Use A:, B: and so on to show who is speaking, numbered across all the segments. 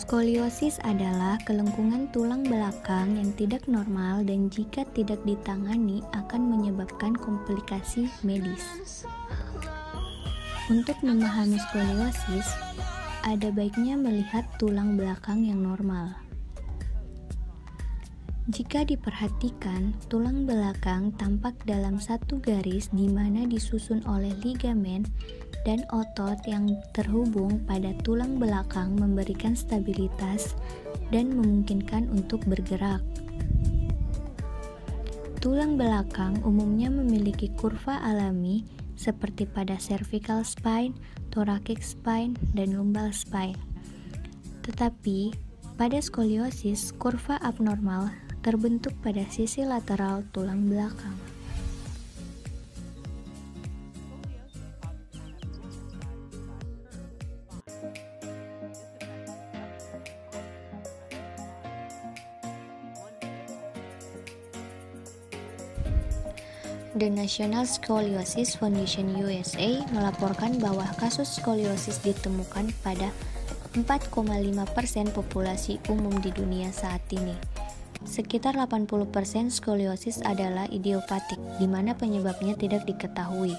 A: Skoliosis adalah kelengkungan tulang belakang yang tidak normal dan jika tidak ditangani akan menyebabkan komplikasi medis. Untuk memahami skoliosis, ada baiknya melihat tulang belakang yang normal. Jika diperhatikan, tulang belakang tampak dalam satu garis di mana disusun oleh ligamen dan otot yang terhubung pada tulang belakang memberikan stabilitas dan memungkinkan untuk bergerak. Tulang belakang umumnya memiliki kurva alami seperti pada cervical spine, thoracic spine, dan lumbal spine. Tetapi, pada skoliosis, kurva abnormal terbentuk pada sisi lateral tulang belakang. The National Scoliosis Foundation USA melaporkan bahwa kasus skoliosis ditemukan pada 4,5% populasi umum di dunia saat ini. Sekitar 80% skoliosis adalah idiopatik, di mana penyebabnya tidak diketahui.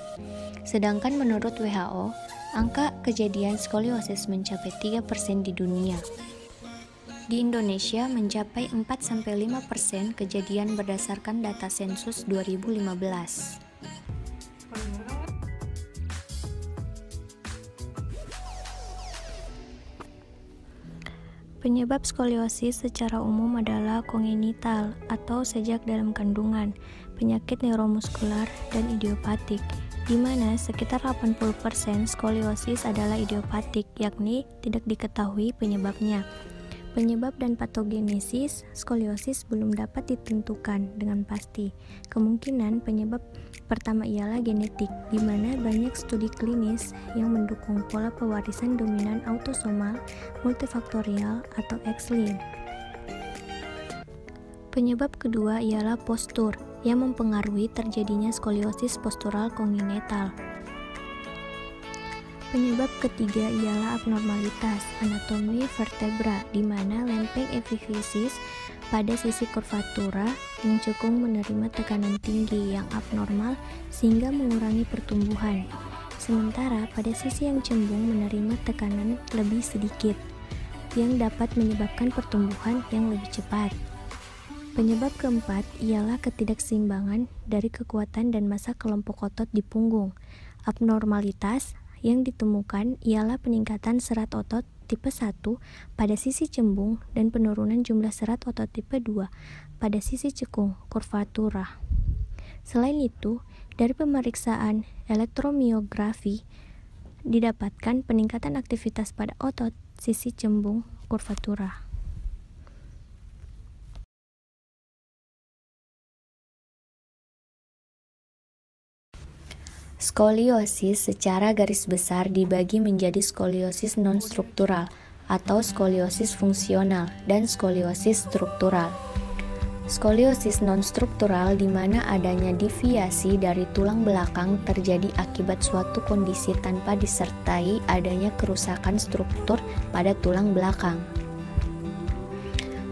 A: Sedangkan menurut WHO, angka kejadian skoliosis mencapai 3% di dunia. Di Indonesia mencapai 4-5% kejadian berdasarkan data sensus 2015. Penyebab skoliosis secara umum adalah kongenital atau sejak dalam kandungan, penyakit neuromuskular, dan idiopatik, di mana sekitar 80% skoliosis adalah idiopatik, yakni tidak diketahui penyebabnya. Penyebab dan patogenesis skoliosis belum dapat ditentukan dengan pasti. Kemungkinan penyebab pertama ialah genetik, di mana banyak studi klinis yang mendukung pola pewarisan dominan autosomal, multifaktorial, atau X-linked. Penyebab kedua ialah postur, yang mempengaruhi terjadinya skoliosis postural kongenital. Penyebab ketiga ialah abnormalitas anatomi vertebra, di mana lempeng epifisis pada sisi kurvatura yang cekung menerima tekanan tinggi yang abnormal sehingga mengurangi pertumbuhan. Sementara pada sisi yang cembung menerima tekanan lebih sedikit yang dapat menyebabkan pertumbuhan yang lebih cepat. Penyebab keempat ialah ketidakseimbangan dari kekuatan dan massa kelompok otot di punggung. Abnormalitas yang ditemukan ialah peningkatan serat otot tipe 1 pada sisi cembung dan penurunan jumlah serat otot tipe 2 pada sisi cekung kurvatura. Selain itu, dari pemeriksaan elektromiografi didapatkan peningkatan aktivitas pada otot sisi cembung kurvatura. Skoliosis secara garis besar dibagi menjadi skoliosis non-struktural atau skoliosis fungsional dan skoliosis struktural. Skoliosis non-struktural di mana adanya deviasi dari tulang belakang terjadi akibat suatu kondisi tanpa disertai adanya kerusakan struktur pada tulang belakang.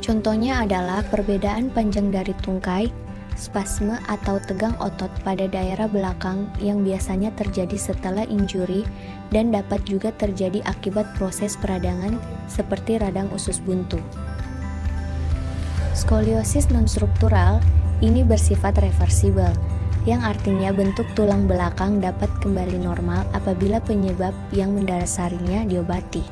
A: Contohnya adalah perbedaan panjang dari tungkai, spasme atau tegang otot pada daerah belakang yang biasanya terjadi setelah injuri dan dapat juga terjadi akibat proses peradangan seperti radang usus buntu. Skoliosis non-struktural ini bersifat reversibel, yang artinya bentuk tulang belakang dapat kembali normal apabila penyebab yang mendasarinya diobati.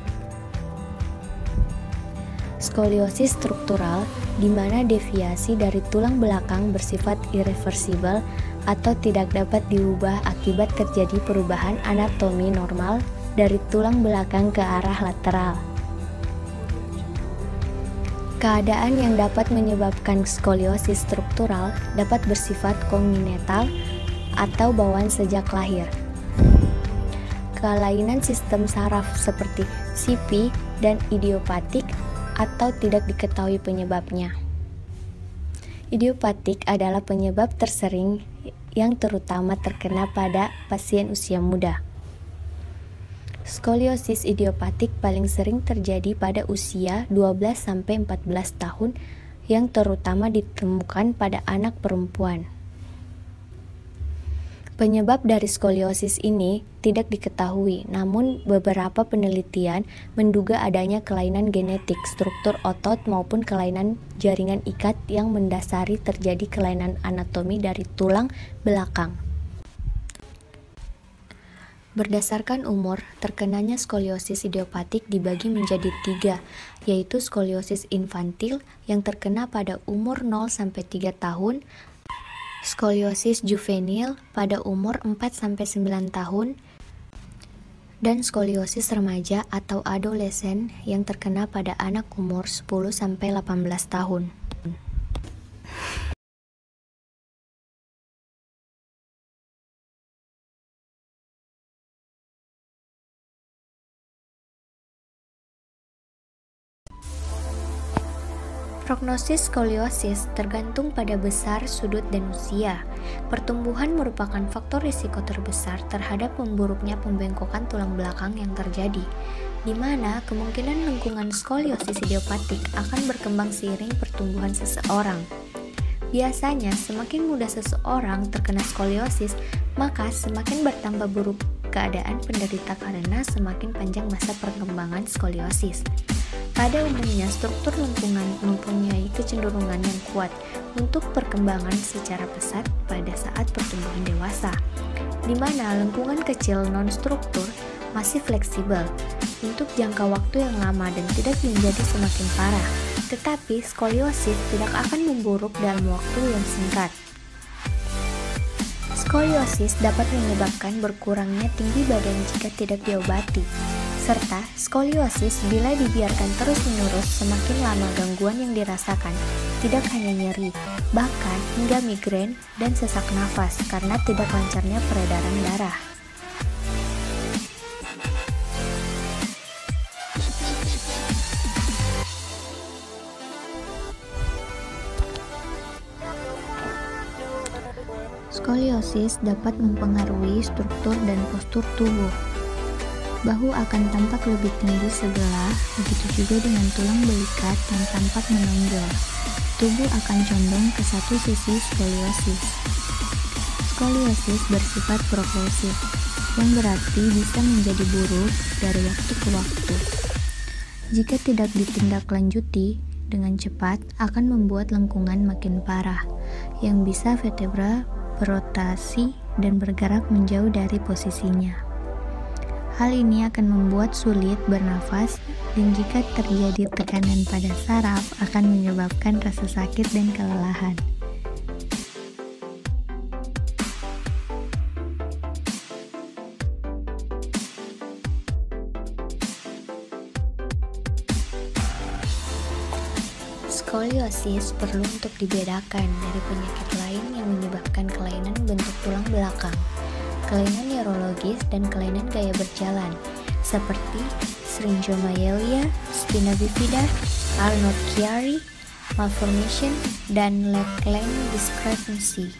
A: Skoliosis struktural di mana deviasi dari tulang belakang bersifat irreversibel atau tidak dapat diubah akibat terjadi perubahan anatomi normal dari tulang belakang ke arah lateral. Keadaan yang dapat menyebabkan skoliosis struktural dapat bersifat kongenital atau bawaan sejak lahir. Kelainan sistem saraf seperti CP dan idiopatik atau tidak diketahui penyebabnya. Idiopatik adalah penyebab tersering yang terutama terkena pada pasien usia muda. Skoliosis idiopatik paling sering terjadi pada usia 12-14 tahun yang terutama ditemukan pada anak perempuan. Penyebab dari skoliosis ini tidak diketahui, namun beberapa penelitian menduga adanya kelainan genetik, struktur otot maupun kelainan jaringan ikat yang mendasari terjadi kelainan anatomi dari tulang belakang. Berdasarkan umur, terkenanya skoliosis idiopatik dibagi menjadi 3, yaitu skoliosis infantil yang terkena pada umur 0-3 tahun, skoliosis juvenil pada umur 4-9 tahun, dan skoliosis remaja atau adolesen yang terkena pada anak umur 10-18 tahun. Prognosis skoliosis tergantung pada besar, sudut, dan usia. Pertumbuhan merupakan faktor risiko terbesar terhadap memburuknya pembengkokan tulang belakang yang terjadi, di mana kemungkinan lengkungan skoliosis idiopatik akan berkembang seiring pertumbuhan seseorang. Biasanya, semakin muda seseorang terkena skoliosis, maka semakin bertambah buruk keadaan penderita karena semakin panjang masa perkembangan skoliosis. Pada umumnya, struktur lengkungan mempunyai kecenderungan yang kuat untuk perkembangan secara pesat pada saat pertumbuhan dewasa, di mana lengkungan kecil non-struktur masih fleksibel untuk jangka waktu yang lama dan tidak menjadi semakin parah, tetapi skoliosis tidak akan memburuk dalam waktu yang singkat. Skoliosis dapat menyebabkan berkurangnya tinggi badan jika tidak diobati, serta skoliosis bila dibiarkan terus-menerus semakin lama gangguan yang dirasakan tidak hanya nyeri, bahkan hingga migrain dan sesak nafas karena tidak lancarnya peredaran darah. Skoliosis dapat mempengaruhi struktur dan postur tubuh. Bahu akan tampak lebih tinggi sebelah, begitu juga dengan tulang belikat yang tampak menonjol. Tubuh akan condong ke satu sisi skoliosis. Skoliosis bersifat progresif, yang berarti bisa menjadi buruk dari waktu ke waktu. Jika tidak ditindaklanjuti dengan cepat, akan membuat lengkungan makin parah, yang bisa vertebra berotasi dan bergerak menjauh dari posisinya. Hal ini akan membuat sulit bernafas, dan jika terjadi tekanan pada saraf akan menyebabkan rasa sakit dan kelelahan. Skoliosis perlu untuk dibedakan dari penyakit lain yang menyebabkan kelainan bentuk tulang belakang, kelainan neurologis, dan kelainan gaya berjalan, seperti syringomyelia, spina bifida, Arnold-Chiari malformation, dan leg-length discrepancy.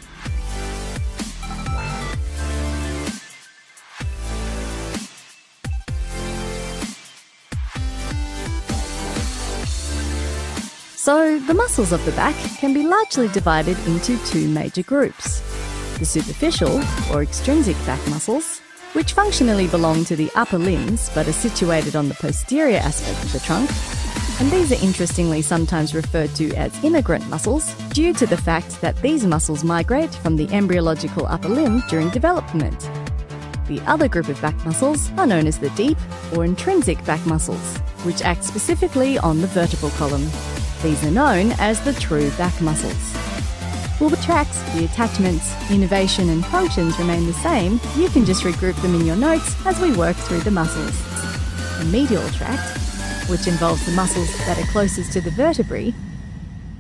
B: So, the muscles of the back can be largely divided into two major groups. The superficial, or extrinsic back muscles, which functionally belong to the upper limbs but are situated on the posterior aspect of the trunk, and these are interestingly sometimes referred to as immigrant muscles due to the fact that these muscles migrate from the embryological upper limb during development. The other group of back muscles are known as the deep or intrinsic back muscles, which act specifically on the vertebral column. These are known as the true back muscles. While the tracts, the attachments, innervation and functions remain the same, you can just regroup them in your notes as we work through the muscles. The medial tract, which involves the muscles that are closest to the vertebrae,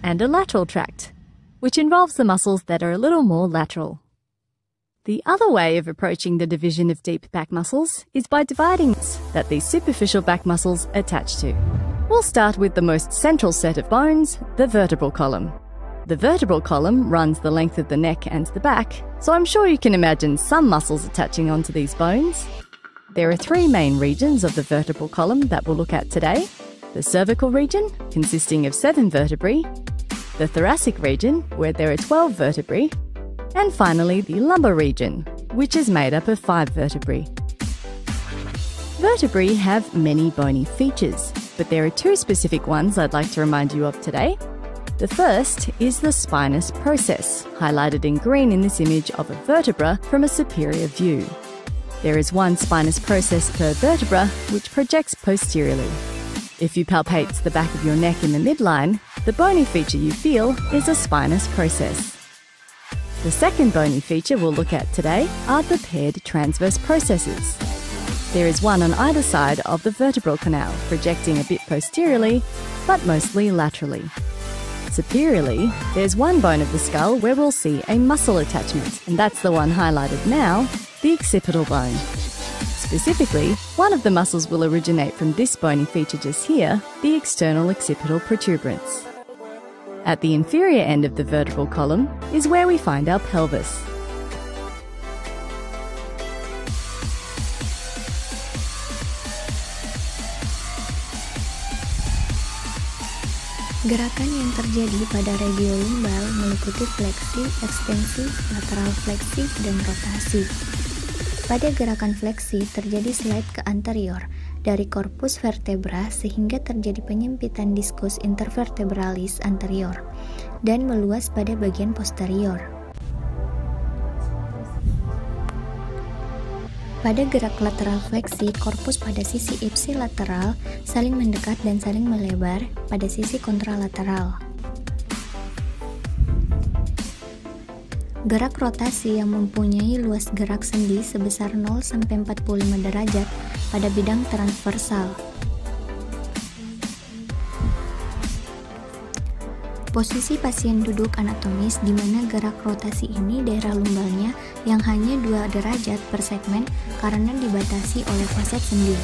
B: and a lateral tract, which involves the muscles that are a little more lateral. The other way of approaching the division of deep back muscles is by dividing that these superficial back muscles attach to. We'll start with the most central set of bones, the vertebral column. The vertebral column runs the length of the neck and the back, so I'm sure you can imagine some muscles attaching onto these bones. There are three main regions of the vertebral column that we'll look at today. The cervical region, consisting of 7 vertebrae, the thoracic region, where there are 12 vertebrae, and finally the lumbar region, which is made up of 5 vertebrae. Vertebrae have many bony features, but there are 2 specific ones I'd like to remind you of today. The first is the spinous process, highlighted in green in this image of a vertebra from a superior view. There is 1 spinous process per vertebra, which projects posteriorly. If you palpate the back of your neck in the midline, the bony feature you feel is a spinous process. The second bony feature we'll look at today are the paired transverse processes. There is 1 on either side of the vertebral canal, projecting a bit posteriorly, but mostly laterally. Superiorly, there's 1 bone of the skull where we'll see a muscle attachment, and that's the one highlighted now, the occipital bone. Specifically, one of the muscles will originate from this bony feature just here, the external occipital protuberance. At the inferior end of the vertebral column is where we find our pelvis.
A: Gerakan yang terjadi pada radiolumbal meliputi fleksi, ekstensi, lateral fleksi, dan rotasi. Pada gerakan fleksi terjadi slide ke anterior dari korpus vertebra sehingga terjadi penyempitan diskus intervertebralis anterior dan meluas pada bagian posterior. Pada gerak lateral fleksi, korpus pada sisi ipsilateral saling mendekat dan saling melebar pada sisi kontralateral. Gerak rotasi yang mempunyai luas gerak sendi sebesar 0-45 derajat pada bidang transversal. Posisi pasien duduk anatomis di mana gerak rotasi ini daerah lumbalnya yang hanya 2 derajat per segmen karena dibatasi oleh faset sendi.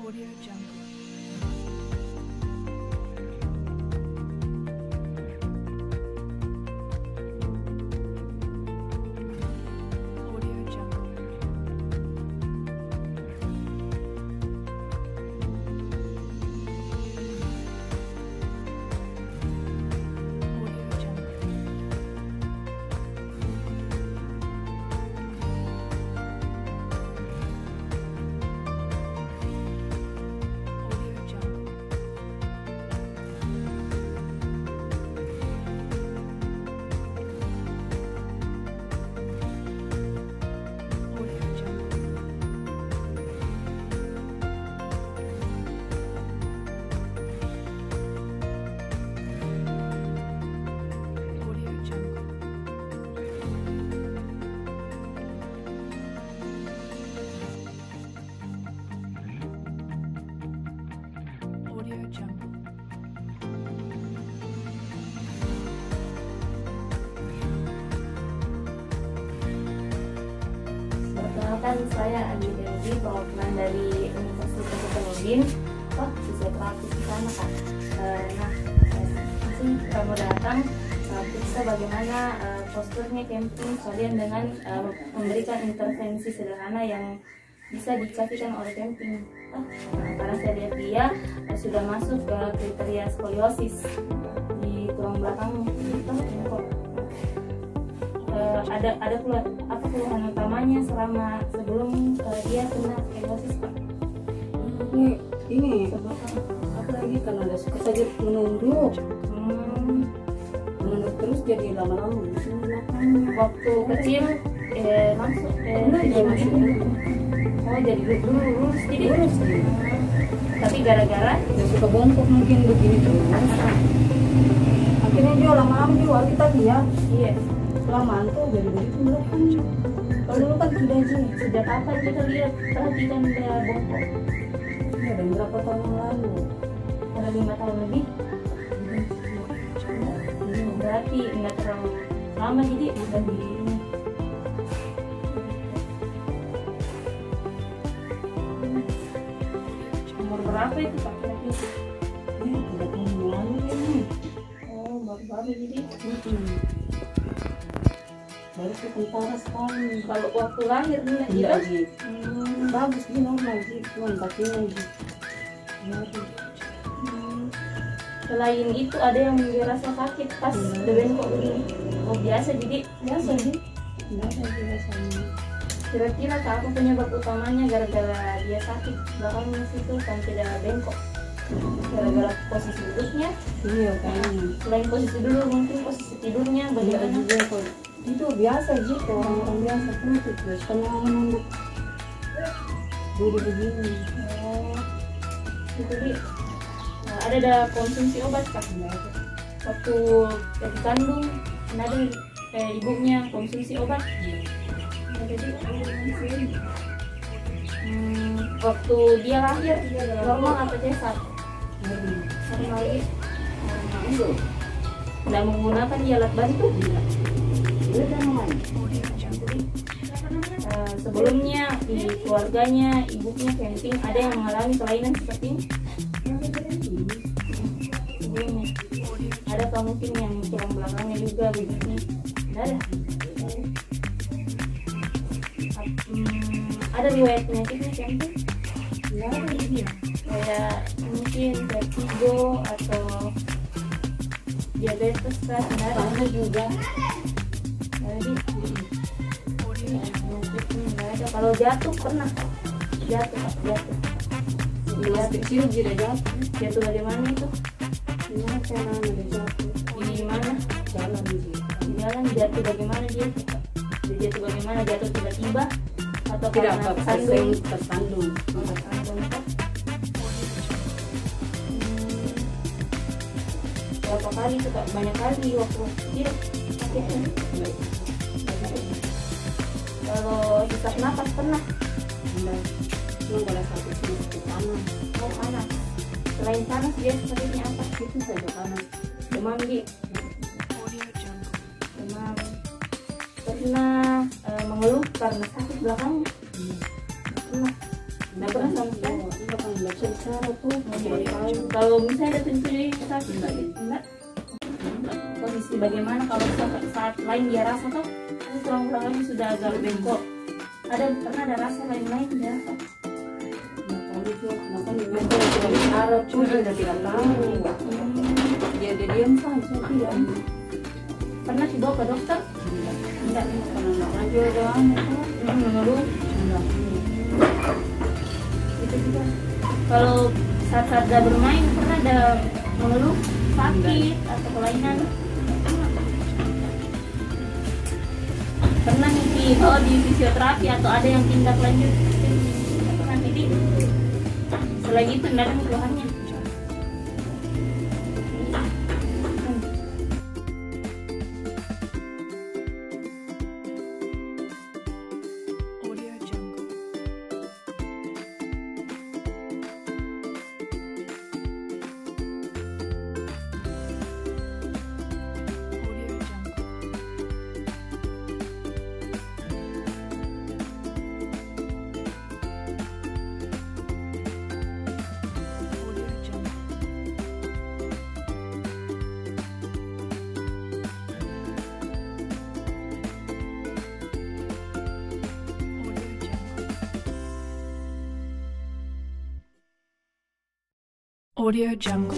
C: Audio Jungle. Audio Jungle. Audio Jungle. Audio Jungle.
D: Perkenalkan, saya Andi Dewi, perwakilan dari Universitas Hasanuddin. Wah, fisioterapis di sana kan. Masih mau datang periksa bagaimana posturnya camping sekalian dengan memberikan intervensi sederhana yang bisa dikasihkan oleh camping. Karena saya lihat dia sudah masuk ke kriteria skoliosis di tulang belakang. ada keluhan utamanya selama sebelum dia kena skoliosis Pak?
E: Ini apa lagi kan ada suka saja menunduk terus jadi lama-lama
D: Waktu kecil langsung tidak begitu. Oh jadi dulu lurus jadi tapi gara-gara
E: dia suka bongkok mungkin begini terus akhirnya dia lama-lama juga kita lihat
D: iya
E: lamaan tuh jadi begitu kan kalau dulu kan sudah sih
D: sejak kapan kita lihat perhatikan dia bongkok?
E: ya dan berapa tahun yang lalu
D: Ada 5 tahun lebih. Berarti nggak terlalu lama jadi udah di ini. Umur berapa itu Pak? Kira-kira?
E: ya 3 tahun yang lalu ini
D: Oh baru-baru jadi.
E: baru ke tentara sekali
D: Kalau waktu lahir
E: tidak
D: gitu.
E: lagi bagus dia normal sih cuma kakinya aja
D: Selain itu ada yang dirasa sakit pas bengkok begini. Oh biasa jadi biasa sih.
E: tidak ada sih rasanya
D: Kira-kira apa penyebab utamanya gara-gara dia sakit belakangnya situ kan tidak bengkok? Gara-gara posisi duduknya,
E: iya kayaknya
D: selain posisi duduk mungkin posisi tidurnya
E: tidak
D: bagaimana?
E: juga kok itu biasa gitu orang-orang biasa pun terus karena menunduk dulu begini
D: Oh, itu dia. Nah, ada konsumsi obat Kak? Waktu dikandung, ada ibunya konsumsi obat. Jadi waktu dia lahir normal atau cesar? Normal lagi. Tidak menggunakan alat bantu? Sebelumnya di keluarganya ibunya camping ada yang mengalami kelainan seperti ini? Sebelumnya ada mungkin yang tulang belakangnya juga begini? Tidak ada. Ada riwayat penyakitnya camping?
E: tidak ada dia
D: Kayak mungkin vertigo atau diabetes kah? Tidak ada.
E: ada juga
D: Jadi nggak ada. Kalau jatuh pernah jatuh Pak, jatuh
E: jelas kecil dia jatuh
D: jatuh bagaimana itu?
E: ini karena ada jatuh
D: Di mana?
E: jalan sih
D: Di jalan jatuh bagaimana dia? Dia jatuh bagaimana? Jatuh tiba-tiba atau
E: tidak
D: karena
E: apa
D: tersandung?
E: tersandung
D: Tersandung kah? Berapa kali itu Kak? Banyak kali waktu kecil sakitnya. Kalau sesak napas pernah?
E: cuma pada satu sini ke kanan
D: Oh panas. Selain panas dia sakitnya apa?
E: itu saja kanan
D: Demam gitu.
C: Audio Jungle.
D: Demam. Pernah mengeluh karena sakit belakangnya? Pernah. Nggak pernah sama sekali.
E: tidak pernah baca cara tuh
D: Kalau misalnya ada pencuri sakit enggak? Posisi bagaimana kalau saat lain dia rasa tuh kurang-kurang lagi sudah agak bengkok. Pernah ada rasa lain-lain dia rasa?
E: Kami tuh kenapa nih mereka sudah bicara tuh dia udah tidak tahu dia diam saja tidak
D: Pernah dibawa ke dokter? Enggak.
E: karena aja ada
D: Mengeluh. Itu juga. Kalau saat-saat dia bermain pernah ada mengeluh sakit atau kelainan? Pernah nih dibawa di fisioterapi atau ada yang tindak lanjut? Nggak pernah jadi. Selain itu tidak ada keluhannya.
C: Audio Jungle. Audio Jungle. Audio Jungle. Audio Jungle. Audio Jungle.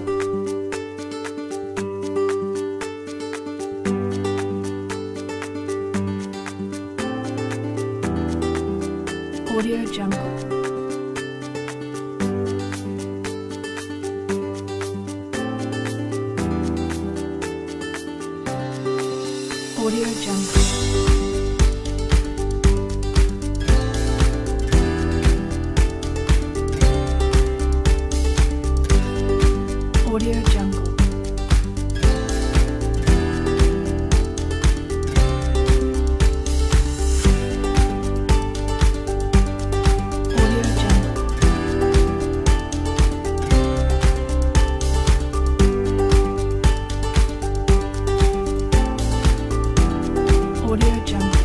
C: Audio Jungle. Audio Jungle. Audio Jungle. Audio Jungle. Audio Jungle.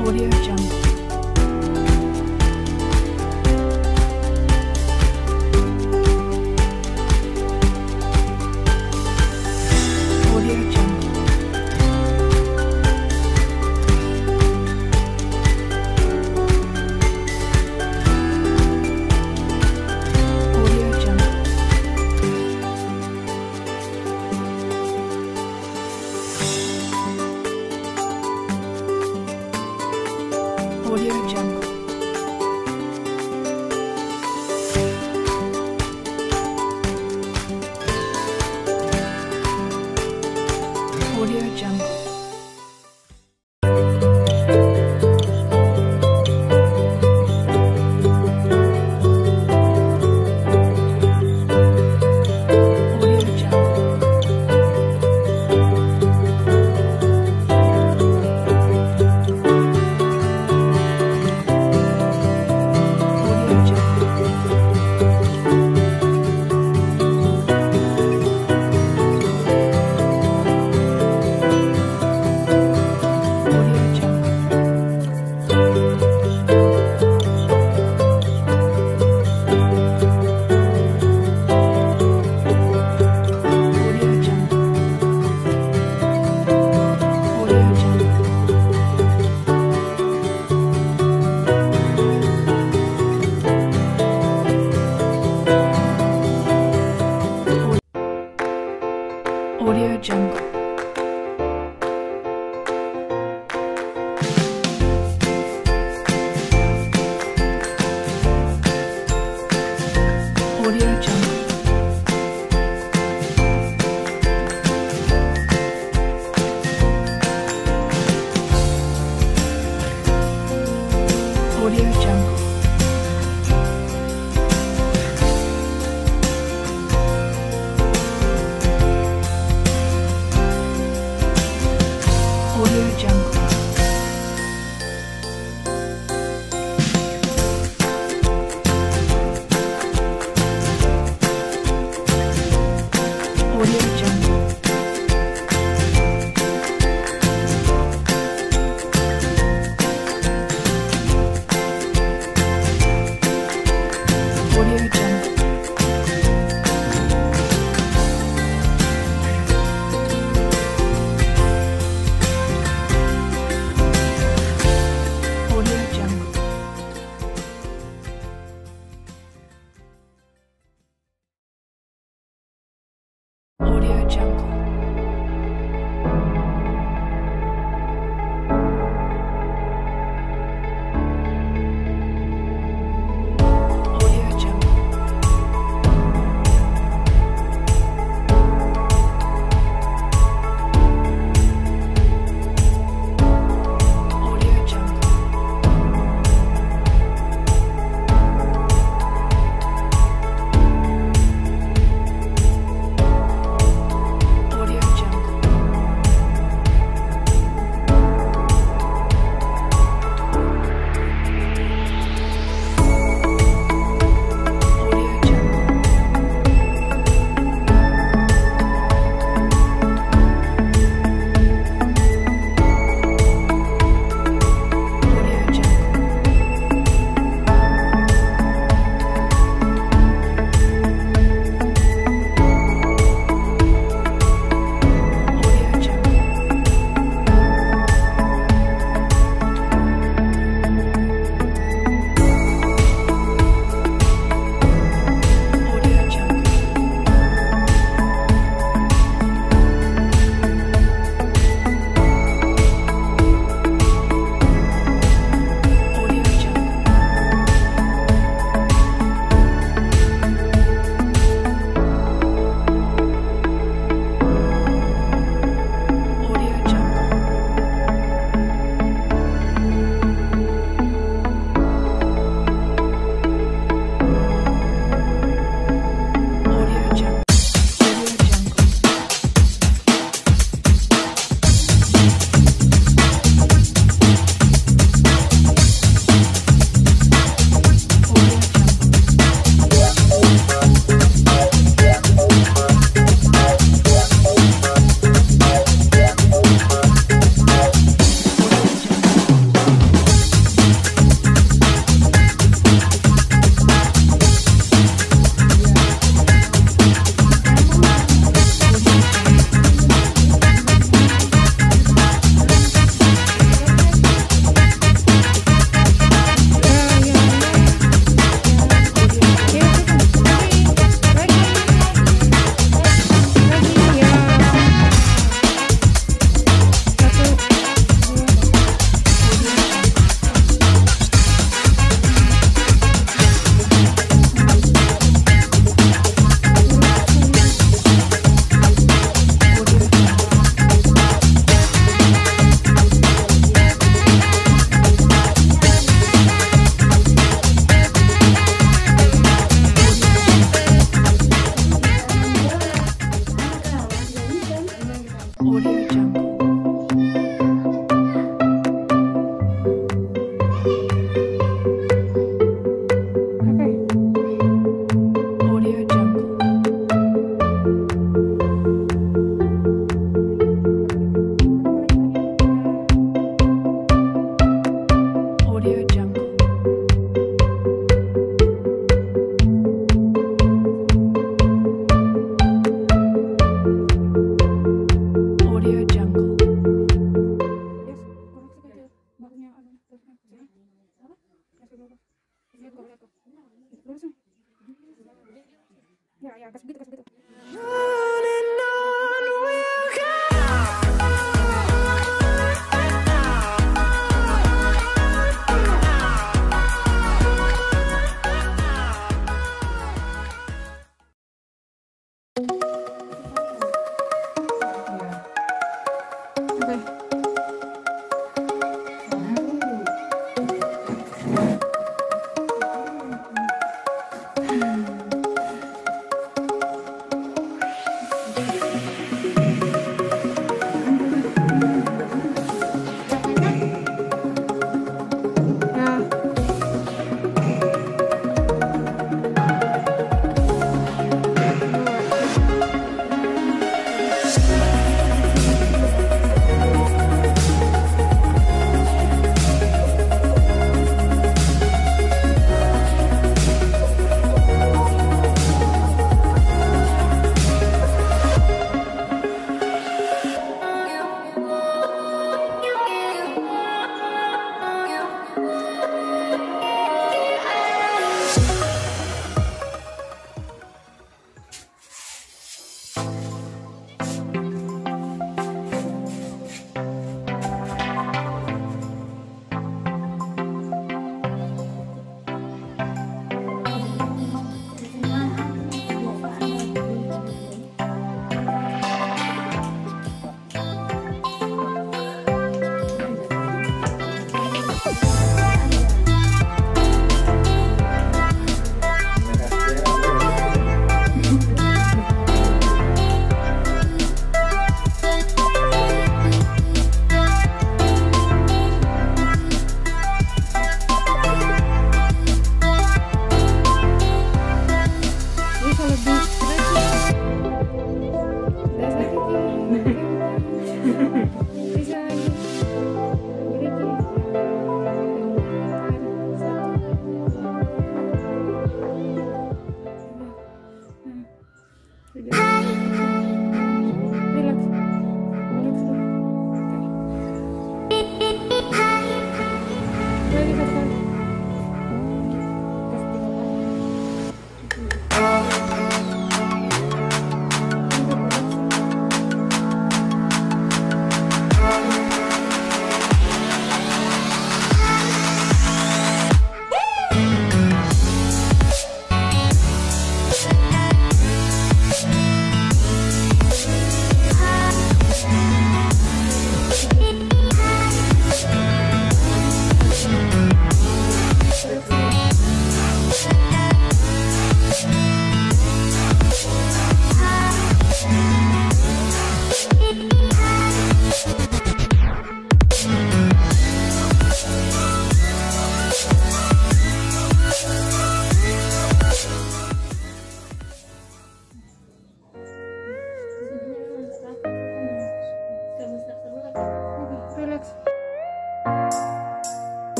C: Audio Jungle. Audio Jungle. Audio Jungle. Audio Jungle. Audio Jungle. Audio Jungle. Audio Jungle.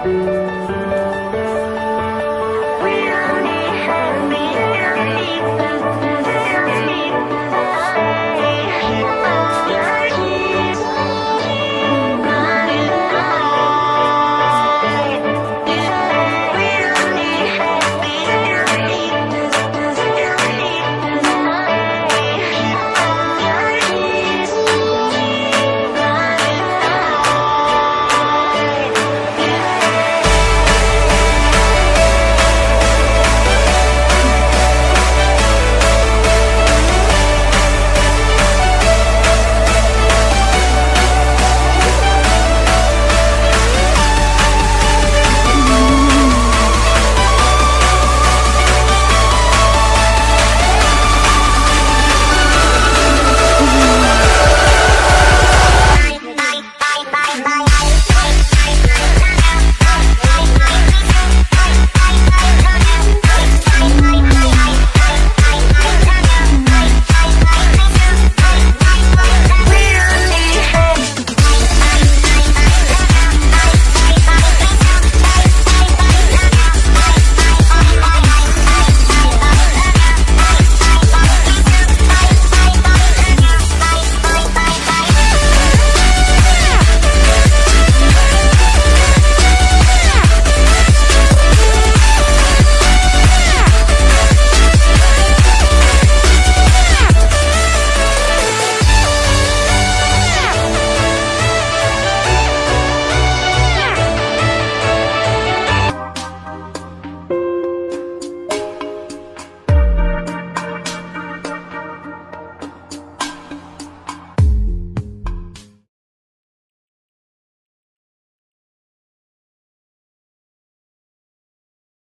F: We only have me.